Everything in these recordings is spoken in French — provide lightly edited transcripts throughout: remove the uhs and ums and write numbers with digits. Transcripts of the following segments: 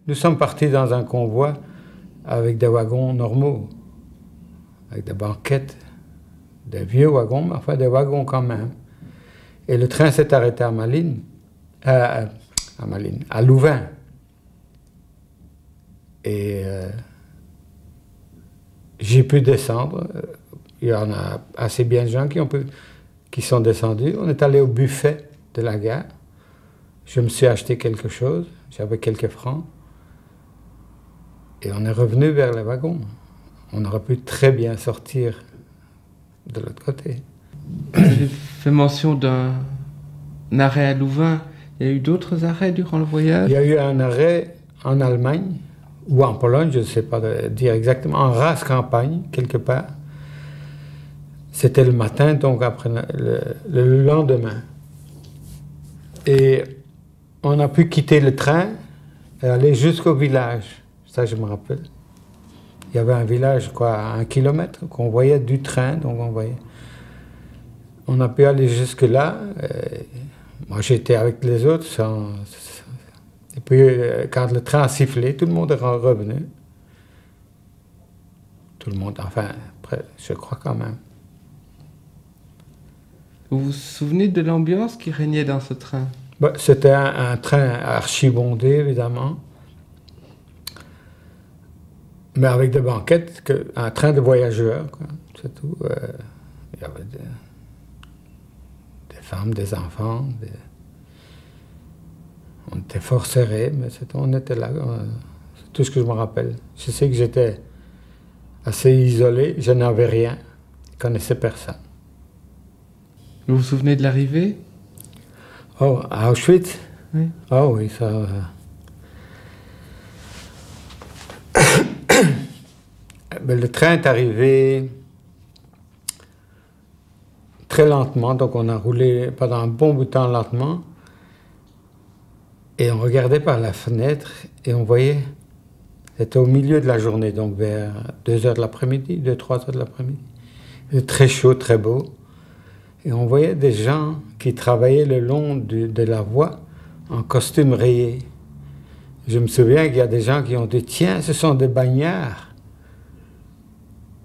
Nous sommes partis dans un convoi avec des wagons normaux, avec des banquettes, des vieux wagons, mais enfin des wagons quand même. Et le train s'est arrêté à Malines, à Louvain. Et j'ai pu descendre. Il y en a assez bien de gens qui sont descendus. On est allé au buffet de la gare. Je me suis acheté quelque chose. J'avais quelques francs. Et on est revenu vers les wagons. On aurait pu très bien sortir de l'autre côté. Vous avez fait mention d'un arrêt à Louvain. Il y a eu d'autres arrêts durant le voyage? Il y a eu un arrêt en Allemagne ou en Pologne, je ne sais pas dire exactement, en race campagne, quelque part. C'était le matin, donc après le lendemain. Et on a pu quitter le train et aller jusqu'au village. Ça, je me rappelle. Il y avait un village, quoi, à 1 kilomètre, qu'on voyait du train, donc on voyait. On a pu aller jusque-là. Moi, j'étais avec les autres. Et puis, quand le train a sifflé, tout le monde est revenu. Tout le monde, enfin, après, je crois quand même. Vous vous souvenez de l'ambiance qui régnait dans ce train? Bah, c'était un train archi-bondé, évidemment. Mais avec des banquettes, un train de voyageurs, c'est tout. Il y avait des femmes, des enfants. On était fort serrés, mais on était là. C'est tout ce que je me rappelle. Je sais que j'étais assez isolé, je n'avais rien, je ne connaissais personne. Vous vous souvenez de l'arrivée? Oh, à Auschwitz? Oui. Oh oui, ça... Ben, le train est arrivé très lentement, donc on a roulé pendant un bon bout de temps lentement. Et on regardait par la fenêtre et on voyait, c'était au milieu de la journée, donc vers 2 heures de l'après-midi, 2-3 heures de l'après-midi. C'était très chaud, très beau. Et on voyait des gens qui travaillaient le long de la voie en costume rayé. Je me souviens qu'il y a des gens qui ont dit « Tiens, ce sont des bagnards ».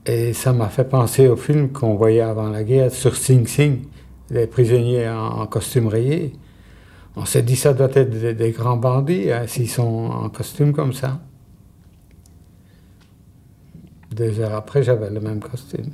Et ça m'a fait penser au film qu'on voyait avant la guerre sur Sing Sing, les prisonniers en costume rayé. On s'est dit, ça doit être des grands bandits, hein, s'ils sont en costume comme ça. 2 heures après, j'avais le même costume.